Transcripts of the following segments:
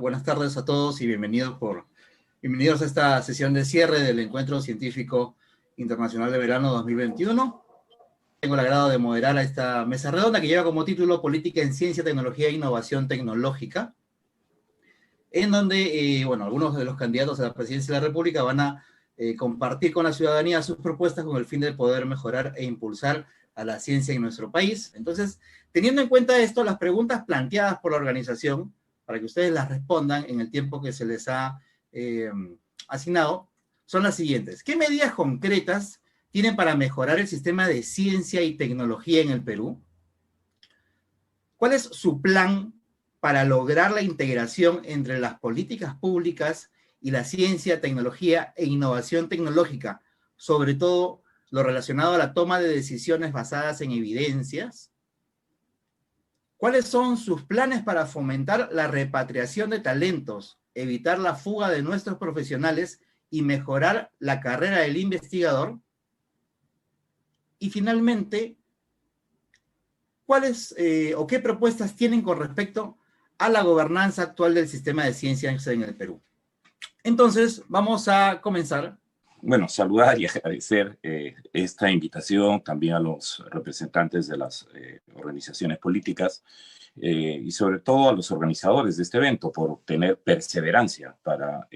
buenas tardes a todos y bienvenidos a esta sesión de cierre del Encuentro Científico Internacional de Verano 2021. Tengo el agrado de moderar a esta mesa redonda que lleva como título Política en Ciencia, Tecnología e Innovación Tecnológica, en donde, algunos de los candidatos a la presidencia de la República van a compartir con la ciudadanía sus propuestas con el fin de poder mejorar e impulsar a la ciencia en nuestro país. Entonces, teniendo en cuenta esto, las preguntas planteadas por la organización, para que ustedes las respondan en el tiempo que se les ha asignado, son las siguientes. ¿Qué medidas concretas tienen para mejorar el sistema de ciencia y tecnología en el Perú? ¿Cuál es su plan para lograr la integración entre las políticas públicas y la ciencia, tecnología e innovación tecnológica, sobre todo lo relacionado a la toma de decisiones basadas en evidencias? ¿Cuáles son sus planes para fomentar la repatriación de talentos, evitar la fuga de nuestros profesionales y mejorar la carrera del investigador? Y finalmente, ¿cuáles o qué propuestas tienen con respecto a la gobernanza actual del sistema de ciencias en el Perú? Entonces, vamos a comenzar. Bueno, saludar y agradecer esta invitación también a los representantes de las organizaciones políticas y sobre todo a los organizadores de este evento por tener perseverancia para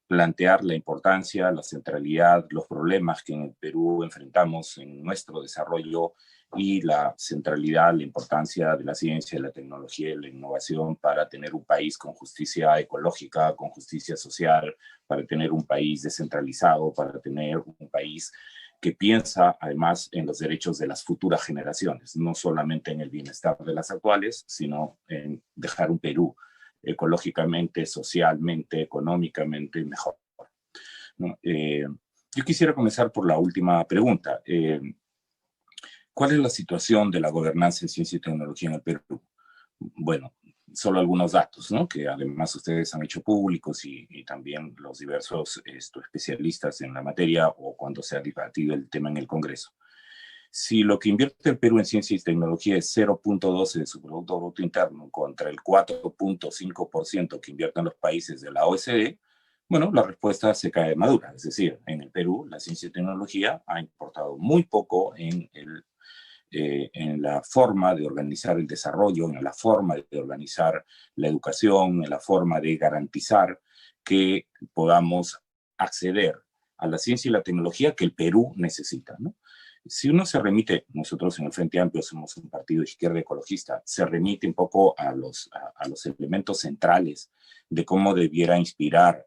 plantear la importancia, la centralidad, los problemas que en el Perú enfrentamos en nuestro desarrollo y la centralidad, la importancia de la ciencia, la tecnología y la innovación para tener un país con justicia ecológica, con justicia social, para tener un país descentralizado, para tener un país que piensa además en los derechos de las futuras generaciones, no solamente en el bienestar de las actuales, sino en dejar un Perú ecológicamente, socialmente, económicamente mejor, ¿no? Yo quisiera comenzar por la última pregunta. ¿Cuál es la situación de la gobernanza en ciencia y tecnología en el Perú? Bueno, solo algunos datos, ¿no? Que además ustedes han hecho públicos y también los diversos especialistas en la materia o cuando se ha debatido el tema en el Congreso. Si lo que invierte el Perú en ciencia y tecnología es 0.12 de su Producto Bruto Interno contra el 4.5% que invierten los países de la OECD, bueno, la respuesta se cae madura. Es decir, en el Perú la ciencia y tecnología ha importado muy poco en la forma de organizar el desarrollo, en la forma de organizar la educación, en la forma de garantizar que podamos acceder a la ciencia y la tecnología que el Perú necesita, ¿no? Si uno se remite, nosotros en el Frente Amplio somos un partido de izquierda ecologista, se remite un poco a los elementos centrales de cómo debiera inspirar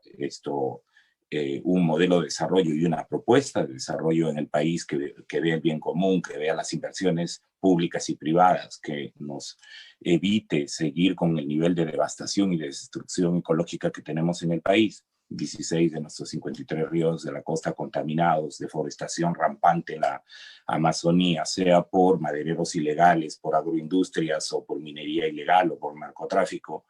un modelo de desarrollo y una propuesta de desarrollo en el país que vea el bien común, que vea las inversiones públicas y privadas, que nos evite seguir con el nivel de devastación y de destrucción ecológica que tenemos en el país. 16 de nuestros 53 ríos de la costa contaminados, deforestación rampante en la Amazonía, sea por madereros ilegales, por agroindustrias o por minería ilegal o por narcotráfico,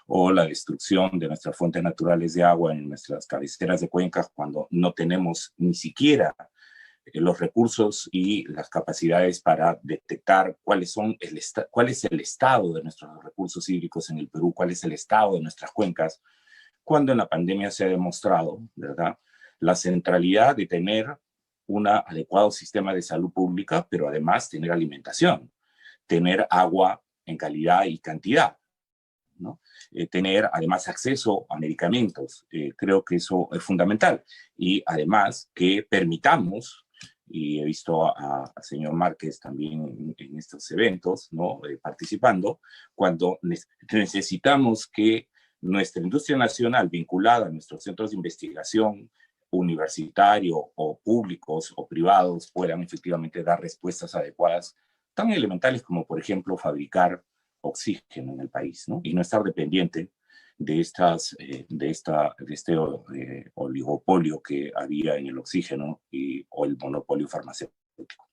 o la destrucción de nuestras fuentes naturales de agua en nuestras cabeceras de cuencas cuando no tenemos ni siquiera los recursos y las capacidades para detectar cuál es el estado de nuestros recursos hídricos en el Perú, cuál es el estado de nuestras cuencas, cuando en la pandemia se ha demostrado, ¿verdad?, la centralidad de tener un adecuado sistema de salud pública, pero además tener alimentación, tener agua en calidad y cantidad, ¿no? Tener además acceso a medicamentos. Creo que eso es fundamental. Y además que permitamos, y he visto al señor Márquez también en estos eventos, ¿no?, participando, cuando necesitamos que nuestra industria nacional vinculada a nuestros centros de investigación universitario o públicos o privados puedan efectivamente dar respuestas adecuadas, tan elementales como, por ejemplo, fabricar oxígeno en el país, ¿no? Y no estar dependiente de este oligopolio que había en el oxígeno o el monopolio farmacéutico.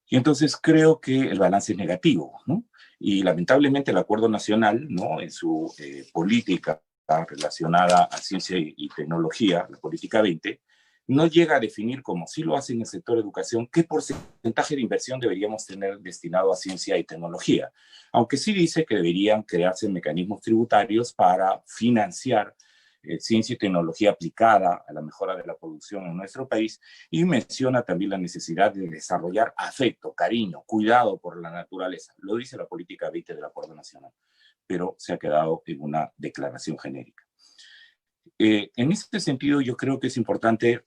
Y entonces creo que el balance es negativo, ¿no? Y lamentablemente el Acuerdo Nacional, ¿no?, en su política relacionada a ciencia y tecnología, la política 20, no llega a definir, como sí lo hace en el sector educación, qué porcentaje de inversión deberíamos tener destinado a ciencia y tecnología, aunque sí dice que deberían crearse mecanismos tributarios para financiar ciencia y tecnología aplicada a la mejora de la producción en nuestro país, y menciona también la necesidad de desarrollar afecto, cariño, cuidado por la naturaleza. Lo dice la política 20 del Acuerdo Nacional, pero se ha quedado en una declaración genérica. En este sentido, yo creo que es importante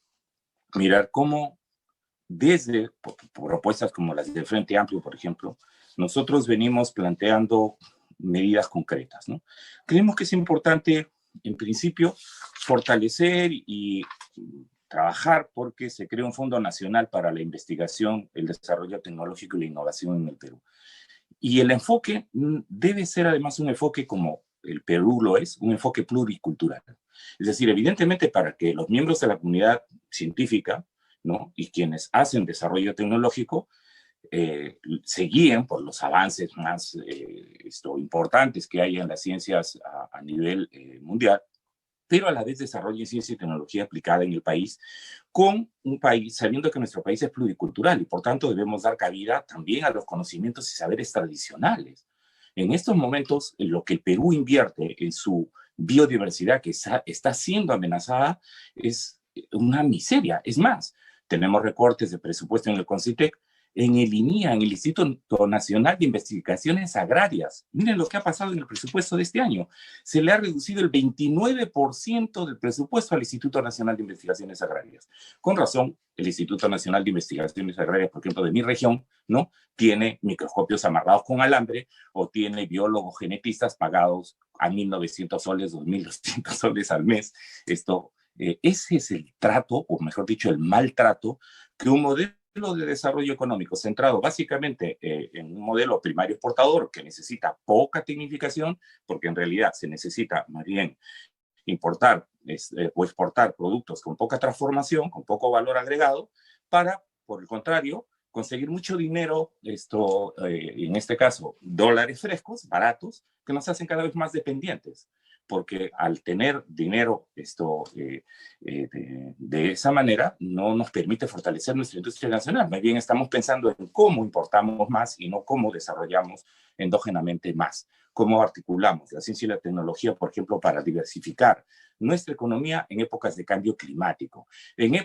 mirar cómo desde propuestas como las del Frente Amplio, por ejemplo, nosotros venimos planteando medidas concretas, ¿no? Creemos que es importante, en principio, fortalecer y trabajar porque se cree un Fondo Nacional para la Investigación, el Desarrollo Tecnológico y la Innovación en el Perú. Y el enfoque debe ser además un enfoque como el Perú lo es, un enfoque pluricultural. Es decir, evidentemente para que los miembros de la comunidad científica, ¿no?, y quienes hacen desarrollo tecnológico se guíen por los avances más importantes que hay en las ciencias a nivel mundial, pero a la vez desarrollen ciencia y tecnología aplicada en el país, con un país, sabiendo que nuestro país es pluricultural y por tanto debemos dar cabida también a los conocimientos y saberes tradicionales. En estos momentos, lo que el Perú invierte en su biodiversidad, que está siendo amenazada, es una miseria. Es más, tenemos recortes de presupuesto en el CONCITEC, en el INIA, en el Instituto Nacional de Investigaciones Agrarias. Miren lo que ha pasado en el presupuesto de este año. Se le ha reducido el 29% del presupuesto al Instituto Nacional de Investigaciones Agrarias. Con razón, el Instituto Nacional de Investigaciones Agrarias, por ejemplo, de mi región, ¿no?, tiene microscopios amarrados con alambre o tiene biólogos genetistas pagados a 1.900 soles, 2.200 soles al mes. Ese es el trato, o mejor dicho, el maltrato que un modelo de desarrollo económico centrado básicamente en un modelo primario exportador que necesita poca tecnificación, porque en realidad se necesita más bien importar o exportar productos con poca transformación, con poco valor agregado, para, por el contrario, conseguir mucho dinero, en este caso, dólares frescos, baratos, que nos hacen cada vez más dependientes. Porque al tener dinero de esa manera no nos permite fortalecer nuestra industria nacional. Más bien estamos pensando en cómo importamos más y no cómo desarrollamos endógenamente más. Cómo articulamos la ciencia y la tecnología, por ejemplo, para diversificar nuestra economía en épocas de cambio climático.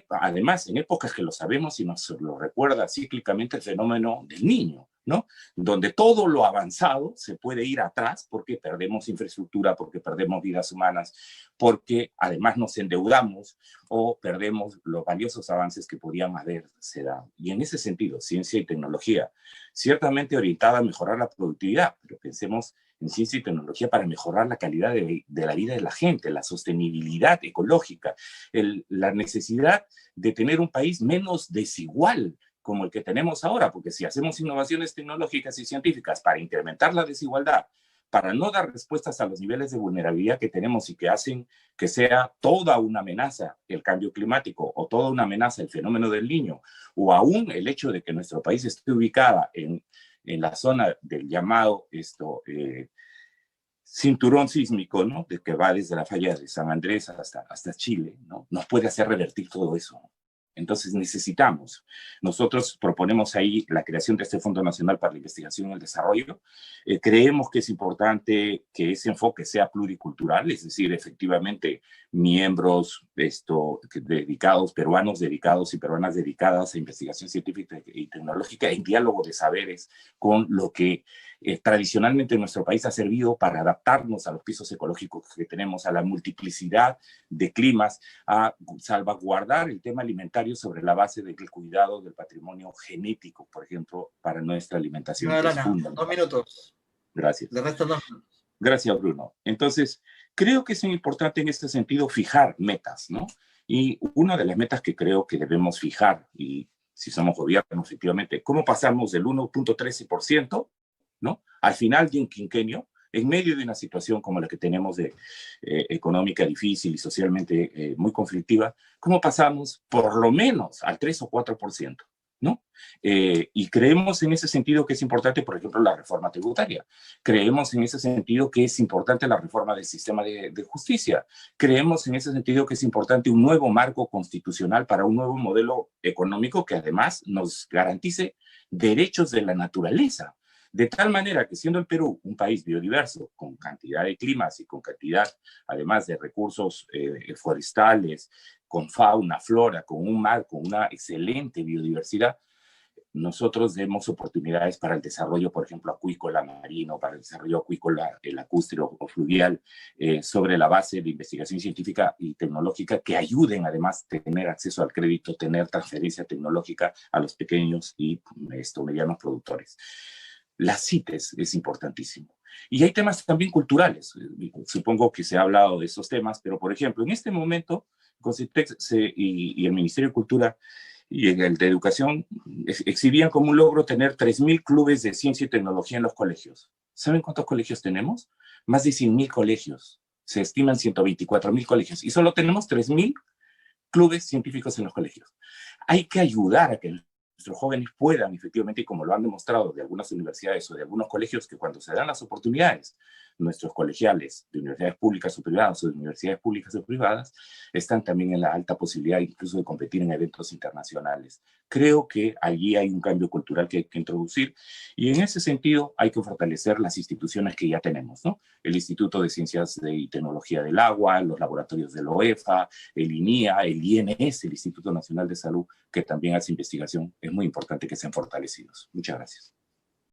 Además, en épocas que lo sabemos y nos lo recuerda cíclicamente el fenómeno del Niño, ¿no?, donde todo lo avanzado se puede ir atrás porque perdemos infraestructura, porque perdemos vidas humanas, porque además nos endeudamos o perdemos los valiosos avances que podían haberse dado. Y en ese sentido, ciencia y tecnología, ciertamente orientada a mejorar la productividad, pero pensemos en ciencia y tecnología para mejorar la calidad de la vida de la gente, la sostenibilidad ecológica, la necesidad de tener un país menos desigual como el que tenemos ahora, porque si hacemos innovaciones tecnológicas y científicas para incrementar la desigualdad, para no dar respuestas a los niveles de vulnerabilidad que tenemos y que hacen que sea toda una amenaza el cambio climático o toda una amenaza el fenómeno del Niño, o aún el hecho de que nuestro país esté ubicada en la zona del llamado cinturón sísmico, ¿no?, de que va desde la falla de San Andrés hasta Chile, ¿no?, nos puede hacer revertir todo eso. Entonces necesitamos, nosotros proponemos ahí la creación de este Fondo Nacional para la Investigación y el Desarrollo. Creemos que es importante que ese enfoque sea pluricultural, es decir, efectivamente miembros dedicados, peruanos dedicados y peruanas dedicadas a investigación científica y tecnológica en diálogo de saberes con lo que tradicionalmente en nuestro país ha servido para adaptarnos a los pisos ecológicos que tenemos, a la multiplicidad de climas, a salvaguardar el tema alimentario sobre la base del cuidado del patrimonio genético, por ejemplo, para nuestra alimentación. No, Lana, 2 minutos. Gracias. De resto, 2 minutos. Gracias, Bruno. Entonces, creo que es importante en este sentido fijar metas, ¿no? Y una de las metas que creo que debemos fijar, y si somos gobierno, efectivamente, ¿cómo pasamos del 1.13%, ¿no?, al final de un quinquenio, en medio de una situación como la que tenemos económica difícil y socialmente muy conflictiva, cómo pasamos por lo menos al 3 o 4%? ¿no? Y creemos en ese sentido que es importante, por ejemplo, la reforma tributaria. Creemos en ese sentido que es importante la reforma del sistema de justicia. Creemos en ese sentido que es importante un nuevo marco constitucional para un nuevo modelo económico que además nos garantice derechos de la naturaleza. De tal manera que siendo el Perú un país biodiverso, con cantidad de climas y con cantidad, además de recursos forestales, con fauna, flora, con un mar, con una excelente biodiversidad, nosotros demos oportunidades para el desarrollo, por ejemplo, acuícola marino, para el desarrollo acuícola, lacustre o fluvial, sobre la base de investigación científica y tecnológica que ayuden además a tener acceso al crédito, tener transferencia tecnológica a los pequeños y medianos productores. La CITES es importantísimo. Y hay temas también culturales. Supongo que se ha hablado de esos temas, pero por ejemplo, en este momento, CONCITEC y el Ministerio de Cultura y en el de Educación exhibían como un logro tener 3.000 clubes de ciencia y tecnología en los colegios. ¿Saben cuántos colegios tenemos? Más de 100.000 colegios. Se estiman 124.000 colegios. Y solo tenemos 3.000 clubes científicos en los colegios. Hay que ayudar a que nuestros jóvenes puedan efectivamente, y como lo han demostrado de algunas universidades o de algunos colegios, que cuando se dan las oportunidades, nuestros colegiales de universidades públicas o privadas o de universidades públicas o privadas están también en la alta posibilidad incluso de competir en eventos internacionales. Creo que allí hay un cambio cultural que hay que introducir y en ese sentido hay que fortalecer las instituciones que ya tenemos, ¿no? El Instituto de Ciencias y Tecnología del Agua, los laboratorios de la OEFA, el INIA, el INS, el Instituto Nacional de Salud, que también hace investigación. Es muy importante que sean fortalecidos. Muchas gracias.